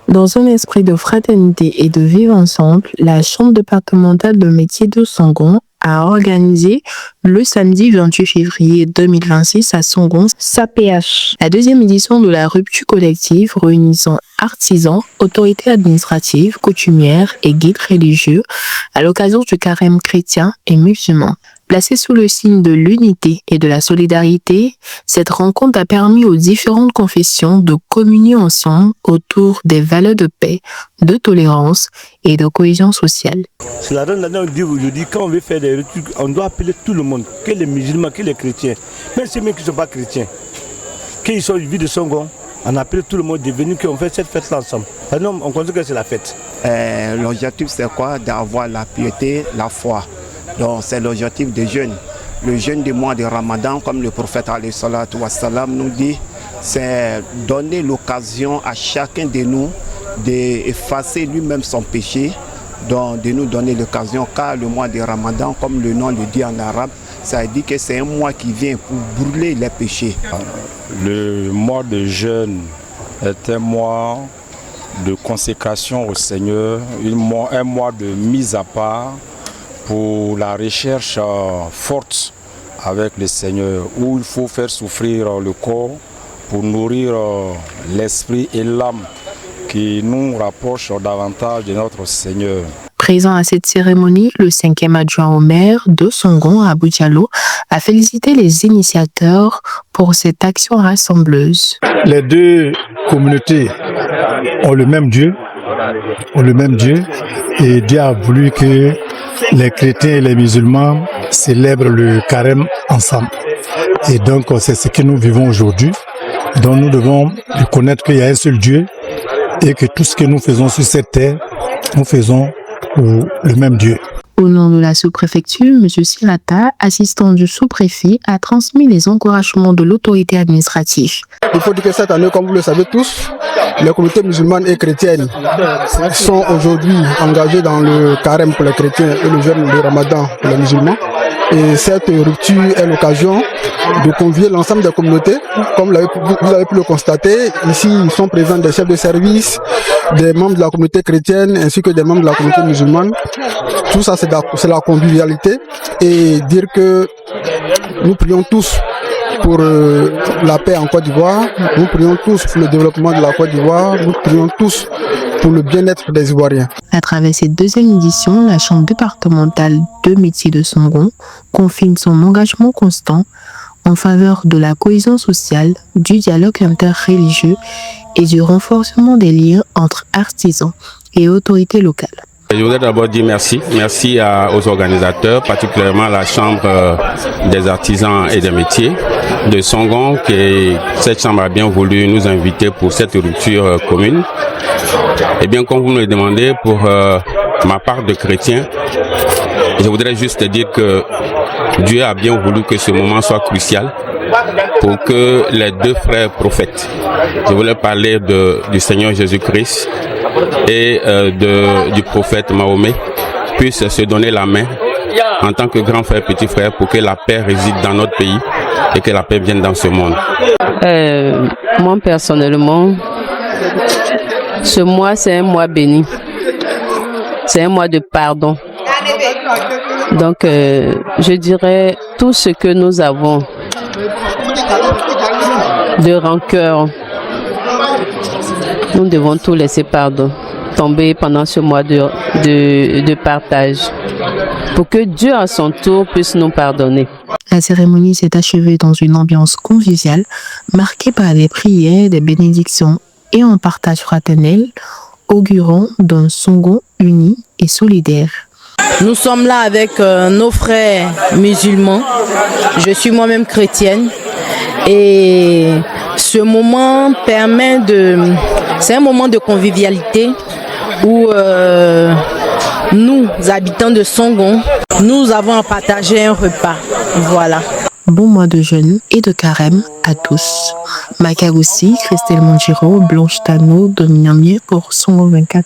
Dans un esprit de fraternité et de vivre ensemble, la Chambre départementale de métiers de Songon a organisé le samedi 28 février 2026 à Songon sa PH. La deuxième édition de la rupture collective réunissant artisans, autorités administratives, coutumières et guides religieux à l'occasion du carême chrétien et musulman. Placée sous le signe de l'unité et de la solidarité, cette rencontre a permis aux différentes confessions de communier ensemble autour des valeurs de paix, de tolérance et de cohésion sociale. C'est la raison où je dis quand on veut faire des rituels, on doit appeler tout le monde, que les musulmans, que les chrétiens, même ceux qui ne sont pas chrétiens, qu'ils sont vivants de Songon, on appelle tout le monde de venir qu'on fait cette fête-là ensemble. Non, on considère que c'est la fête. L'objectif c'est quoi? D'avoir la piété, la foi. Donc c'est l'objectif des jeûnes. Le jeûne du mois de Ramadan, comme le prophète alayhi salatu wassalam nous dit, c'est donner l'occasion à chacun de nous d'effacer lui-même son péché, donc de nous donner l'occasion, car le mois de Ramadan, comme le nom le dit en arabe, ça dit que c'est un mois qui vient pour brûler les péchés. Le mois de jeûne est un mois de consécration au Seigneur, un mois de mise à part pour la recherche forte avec le Seigneur, où il faut faire souffrir le corps pour nourrir l'esprit et l'âme qui nous rapprochent davantage de notre Seigneur. Présent à cette cérémonie, le 5e adjoint au maire de Songon, Abou Diallo, a félicité les initiateurs pour cette action rassembleuse. Les deux communautés ont le même Dieu, et Dieu a voulu que les chrétiens et les musulmans célèbrent le carême ensemble. Et donc c'est ce que nous vivons aujourd'hui. Donc nous devons reconnaître qu'il y a un seul Dieu et que tout ce que nous faisons sur cette terre, nous faisons pour le même Dieu. Au nom de la sous-préfecture, M. Sirata, assistant du sous-préfet, a transmis les encouragements de l'autorité administrative. Il faut dire que cette année, comme vous le savez tous, les communautés musulmanes et chrétiennes sont aujourd'hui engagées dans le carême pour les chrétiens et le jeûne de Ramadan pour les musulmans. Et cette rupture est l'occasion de convier l'ensemble des communautés. Comme vous avez pu le constater, ici ils sont présents des chefs de service, des membres de la communauté chrétienne ainsi que des membres de la communauté musulmane. Tout ça c'est la convivialité et dire que nous prions tous pour la paix en Côte d'Ivoire, nous prions tous pour le développement de la Côte d'Ivoire, nous prions tous pour le bien-être des Ivoiriens. À travers cette deuxième édition, la Chambre départementale de métiers de Songon confirme son engagement constant en faveur de la cohésion sociale, du dialogue interreligieux et du renforcement des liens entre artisans et autorités locales. Je voudrais d'abord dire merci aux organisateurs, particulièrement à la Chambre des artisans et des métiers de Songon, que cette chambre a bien voulu nous inviter pour cette rupture commune. Et bien, comme vous me le demandez, pour ma part de chrétien, je voudrais juste dire que Dieu a bien voulu que ce moment soit crucial pour que les deux frères prophètes, je voulais parler du Seigneur Jésus-Christ et du prophète Mahomet, puissent se donner la main en tant que grand frère, petit frère, pour que la paix réside dans notre pays et que la paix vienne dans ce monde. Moi personnellement, ce mois c'est un mois béni, c'est un mois de pardon. Donc je dirais tout ce que nous avons de rancœur, nous devons tout laisser tomber pendant ce mois de partage, pour que Dieu à son tour puisse nous pardonner. La cérémonie s'est achevée dans une ambiance conviviale, marquée par des prières, des bénédictions et un partage fraternel, augurant d'un Songon uni et solidaire. Nous sommes là avec nos frères musulmans. Je suis moi-même chrétienne. Et ce moment c'est un moment de convivialité où nous, habitants de Songon, nous avons à partager un repas. Voilà. Bon mois de jeûne et de carême à tous. Makaroussi, Christelle Monjiro, Blanche Tano, Dominique pour Songon 24.